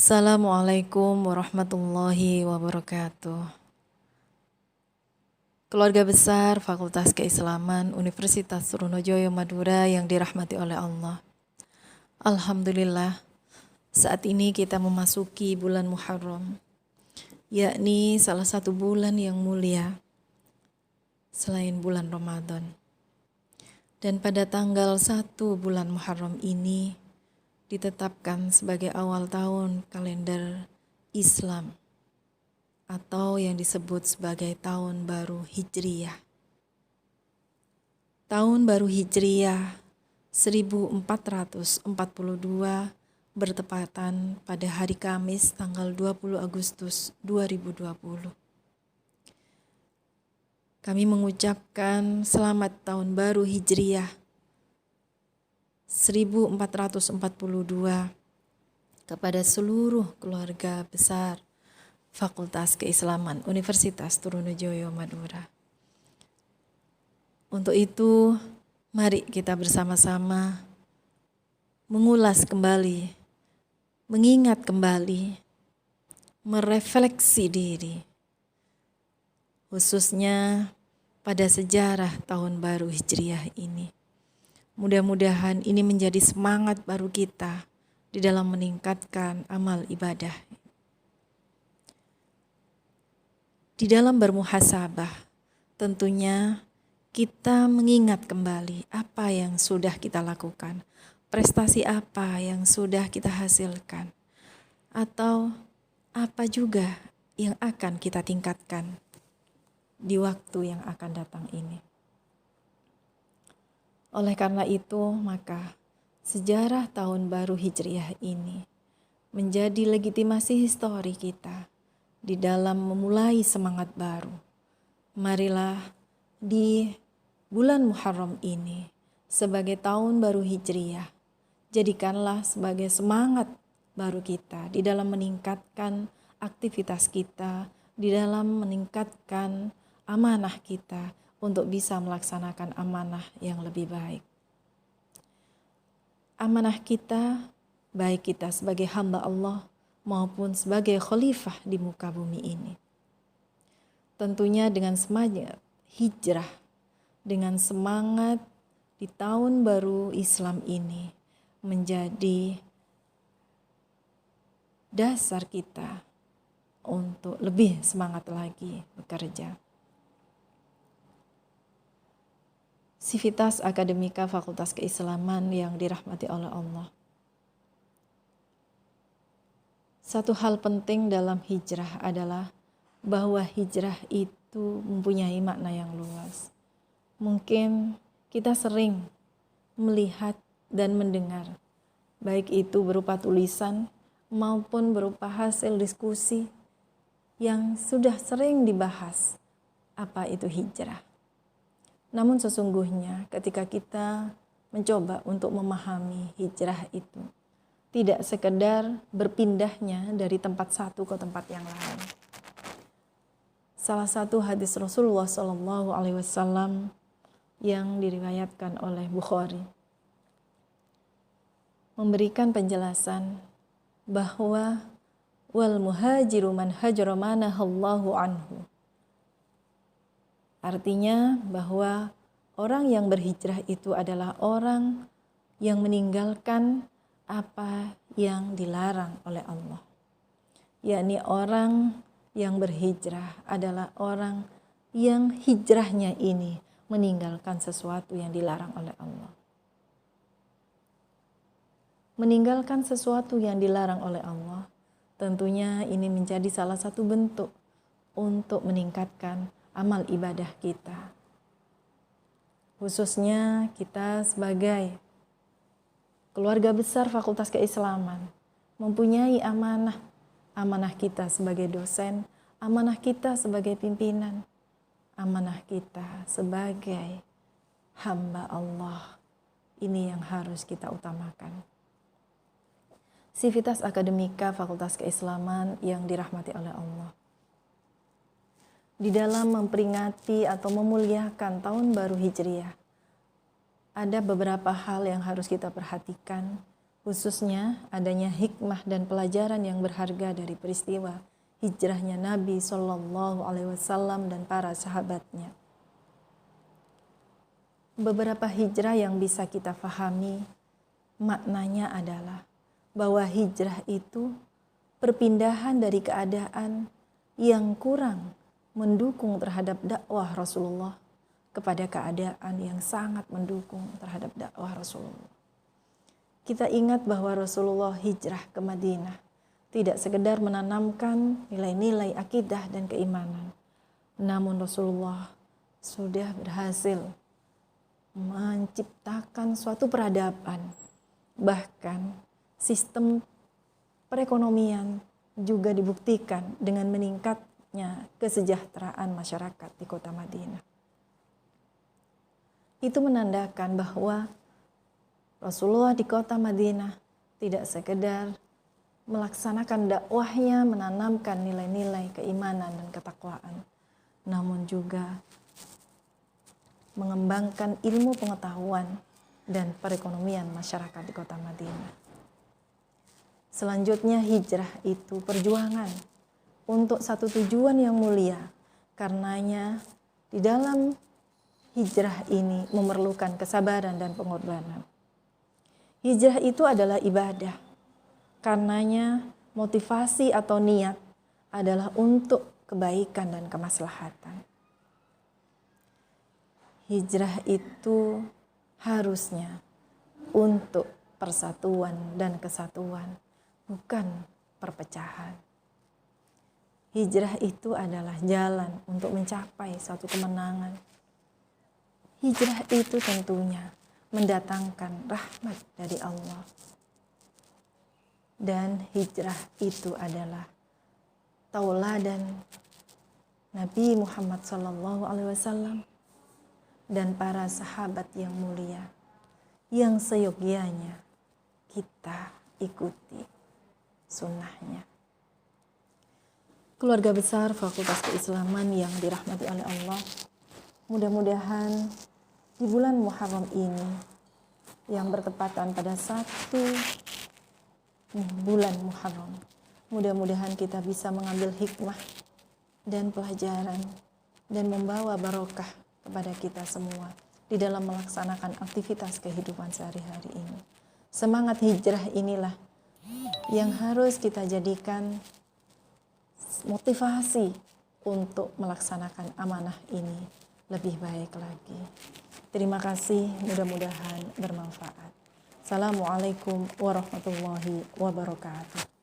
Assalamualaikum warahmatullahi wabarakatuh. Keluarga besar Fakultas Keislaman Universitas Trunojoyo Madura yang dirahmati oleh Allah. Alhamdulillah, saat ini kita memasuki bulan Muharram, yakni salah satu bulan yang mulia selain bulan Ramadan. Dan pada tanggal 1 bulan Muharram ini ditetapkan sebagai awal tahun kalender Islam atau yang disebut sebagai tahun baru Hijriyah. Tahun baru Hijriyah 1442 bertepatan pada hari Kamis tanggal 20 Agustus 2020. Kami mengucapkan selamat tahun baru Hijriyah 1442 kepada seluruh keluarga besar Fakultas Keislaman Universitas Trunojoyo Madura. Untuk itu, mari kita bersama-sama mengulas kembali, mengingat kembali, merefleksi diri, khususnya pada sejarah tahun baru Hijriyah ini. Mudah-mudahan ini menjadi semangat baru kita di dalam meningkatkan amal ibadah. Di dalam bermuhasabah, tentunya kita mengingat kembali apa yang sudah kita lakukan, prestasi apa yang sudah kita hasilkan, atau apa juga yang akan kita tingkatkan di waktu yang akan datang ini. Oleh karena itu, maka sejarah tahun baru Hijriyah ini menjadi legitimasi histori kita di dalam memulai semangat baru. Marilah di bulan Muharram ini sebagai tahun baru Hijriyah, jadikanlah sebagai semangat baru kita di dalam meningkatkan aktivitas kita, di dalam meningkatkan amanah kita untuk bisa melaksanakan amanah yang lebih baik. Amanah kita, baik kita sebagai hamba Allah maupun sebagai khalifah di muka bumi ini. Tentunya dengan semangat hijrah, dengan semangat di tahun baru Islam ini menjadi dasar kita untuk lebih semangat lagi bekerja. Sivitas Akademika Fakultas Keislaman yang dirahmati oleh Allah. Satu hal penting dalam hijrah adalah bahwa hijrah itu mempunyai makna yang luas. Mungkin kita sering melihat dan mendengar, baik itu berupa tulisan maupun berupa hasil diskusi yang sudah sering dibahas, apa itu hijrah. Namun sesungguhnya ketika kita mencoba untuk memahami hijrah itu, tidak sekedar berpindahnya dari tempat satu ke tempat yang lain. Salah satu hadis Rasulullah SAW yang diriwayatkan oleh Bukhari memberikan penjelasan bahwa wal muhajiru man hajara ma nahallahu anhu. Artinya bahwa orang yang berhijrah itu adalah orang yang meninggalkan apa yang dilarang oleh Allah. Yakni orang yang berhijrah adalah orang yang hijrahnya ini meninggalkan sesuatu yang dilarang oleh Allah. Meninggalkan sesuatu yang dilarang oleh Allah, tentunya ini menjadi salah satu bentuk untuk meningkatkan amal ibadah kita. Khususnya kita sebagai keluarga besar Fakultas Keislaman mempunyai amanah. Amanah kita sebagai dosen, amanah kita sebagai pimpinan, amanah kita sebagai hamba Allah. Ini yang harus kita utamakan. Sivitas Akademika Fakultas Keislaman yang dirahmati oleh Allah. Di dalam memperingati atau memuliakan tahun baru Hijriyah, ada beberapa hal yang harus kita perhatikan khususnya adanya hikmah dan pelajaran yang berharga dari peristiwa hijrahnya Nabi Shallallahu Alaihi Wasallam dan para sahabatnya. Beberapa hijrah yang bisa kita fahami, maknanya adalah bahwa hijrah itu perpindahan dari keadaan yang kurang mendukung terhadap dakwah Rasulullah kepada keadaan yang sangat mendukung terhadap dakwah Rasulullah. Kita ingat bahwa Rasulullah hijrah ke Madinah tidak sekedar menanamkan nilai-nilai akidah dan keimanan, namun Rasulullah sudah berhasil menciptakan suatu peradaban, bahkan sistem perekonomian juga dibuktikan dengan meningkatnya kesejahteraan masyarakat di kota Madinah. Itu menandakan bahwa Rasulullah di kota Madinah tidak sekedar melaksanakan dakwahnya, menanamkan nilai-nilai keimanan dan ketakwaan, namun juga mengembangkan ilmu pengetahuan dan perekonomian masyarakat di kota Madinah. Selanjutnya hijrah itu perjuangan untuk satu tujuan yang mulia. Karenanya di dalam hijrah ini memerlukan kesabaran dan pengorbanan. Hijrah itu adalah ibadah. Karenanya motivasi atau niat adalah untuk kebaikan dan kemaslahatan. Hijrah itu harusnya untuk persatuan dan kesatuan, bukan perpecahan. Hijrah itu adalah jalan untuk mencapai suatu kemenangan. Hijrah itu tentunya mendatangkan rahmat dari Allah. Dan hijrah itu adalah tauladan Nabi Muhammad SAW dan para sahabat yang mulia yang seyogyanya kita ikuti sunnahnya. Keluarga besar Fakultas Keislaman yang dirahmati oleh Allah, mudah-mudahan di bulan Muharram ini yang bertepatan pada 1 bulan Muharram, mudah-mudahan kita bisa mengambil hikmah dan pelajaran dan membawa barokah kepada kita semua di dalam melaksanakan aktivitas kehidupan sehari-hari ini. Semangat hijrah inilah yang harus kita jadikan motivasi untuk melaksanakan amanah ini lebih baik lagi. Terima kasih, mudah-mudahan bermanfaat. Assalamualaikum warahmatullahi wabarakatuh.